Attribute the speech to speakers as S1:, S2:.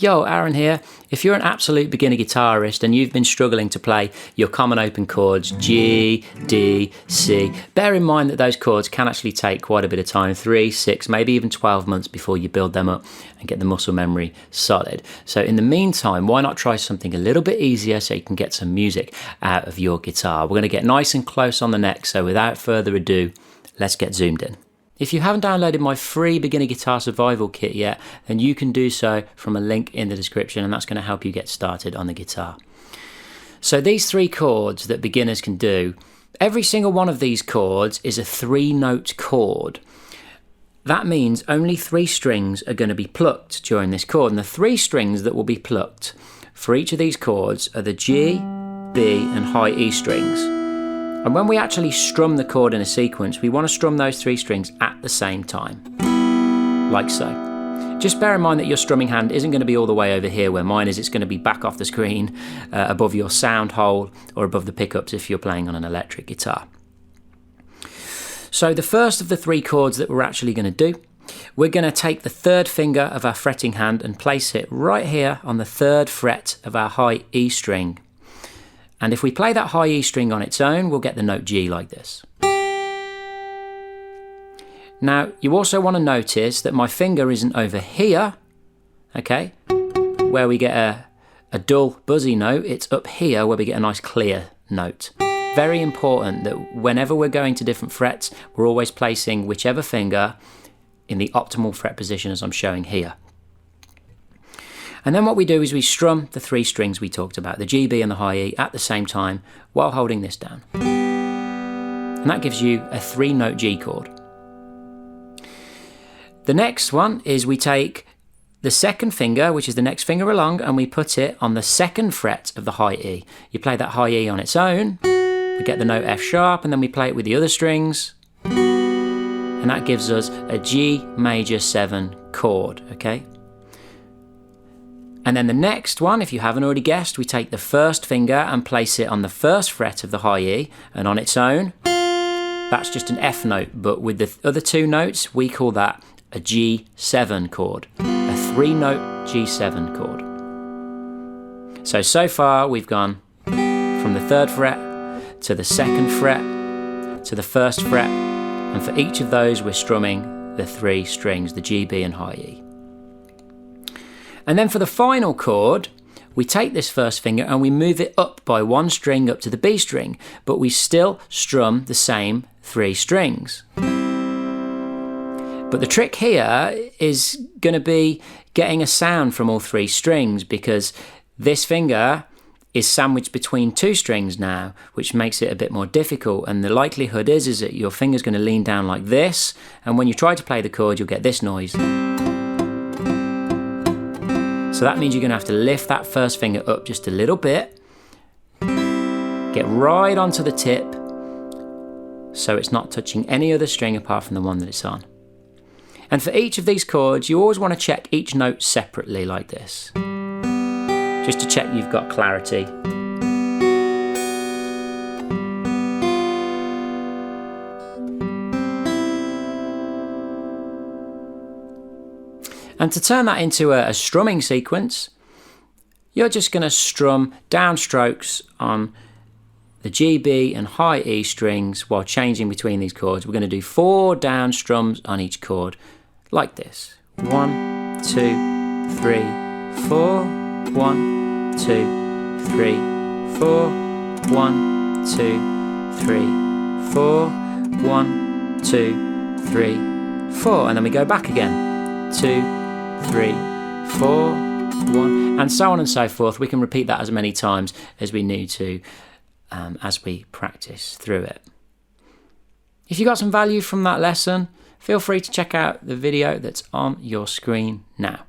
S1: Yo, Aaron here. If you're an absolute beginner guitarist and you've been struggling to play your common open chords, G, D, C, bear in mind that those chords can actually take quite a bit of time, 3, 6, maybe even 12 months before you build them up and get the muscle memory solid. So in the meantime, why not try something a little bit easier so you can get some music out of your guitar? We're going to get nice and close on the neck, so without further ado, let's get zoomed in. If you haven't downloaded my free beginner guitar survival kit yet, then you can do so from a link in the description, and that's going to help you get started on the guitar. So these 3 chords that beginners can do, every single one of these chords is a 3-note chord. That means only 3 strings are going to be plucked during this chord, and the 3 strings that will be plucked for each of these chords are the G, B and high E strings. And when we actually strum the chord in a sequence, we want to strum those 3 strings at the same time, like so. Just bear in mind that your strumming hand isn't going to be all the way over here where mine is. It's going to be back off the screen, above your sound hole or above the pickups if you're playing on an electric guitar. So the first of the 3 chords that we're actually going to do, we're going to take the 3rd finger of our fretting hand and place it right here on the 3rd fret of our high E string. And if we play that high E string on its own, we'll get the note G like this. Now, you also want to notice that my finger isn't over here, okay, where we get a dull, buzzy note. It's up here where we get a nice clear note. Very important that whenever we're going to different frets, we're always placing whichever finger in the optimal fret position as I'm showing here. And then what we do is we strum the 3 strings we talked about, the G, B and the high E at the same time while holding this down. And that gives you a 3-note G chord. The next one is we take the 2nd finger, which is the next finger along, and we put it on the 2nd fret of the high E. You play that high E on its own, we get the note F sharp, and then we play it with the other strings, and that gives us a G major 7 chord, okay? And then the next one, if you haven't already guessed, we take the 1st finger and place it on the 1st fret of the high E, and on its own, that's just an F note, but with the other 2 notes, we call that a G7 chord, a 3-note G7 chord. So far we've gone from the 3rd fret to the 2nd fret to the 1st fret, and for each of those we're strumming the 3 strings, the G, B and high E. And then for the final chord, we take this 1st finger and we move it up by 1 string up to the B string, but we still strum the same 3 strings. But the trick here is going to be getting a sound from all 3 strings, because this finger is sandwiched between 2 strings now, which makes it a bit more difficult. And the likelihood is that your finger's going to lean down like this, and when you try to play the chord, you'll get this noise. So that means you're going to have to lift that 1st finger up just a little bit, get right onto the tip so it's not touching any other string apart from the one that it's on. And for each of these chords, you always want to check each note separately like this, just to check you've got clarity. And to turn that into a strumming sequence, you're just going to strum downstrokes on the G, B and high E strings while changing between these chords. We're going to do 4 down strums on each chord, like this. 1, 2, 3, 4. 1, 2, 3, 4. 1, 2, 3, 4. 1, 2, 3, 4. And then we go back again. 2, 3, 4, 1, and so on and so forth. We can repeat that as many times as we need to as we practice through it. If you got some value from that lesson, feel free to check out the video that's on your screen now.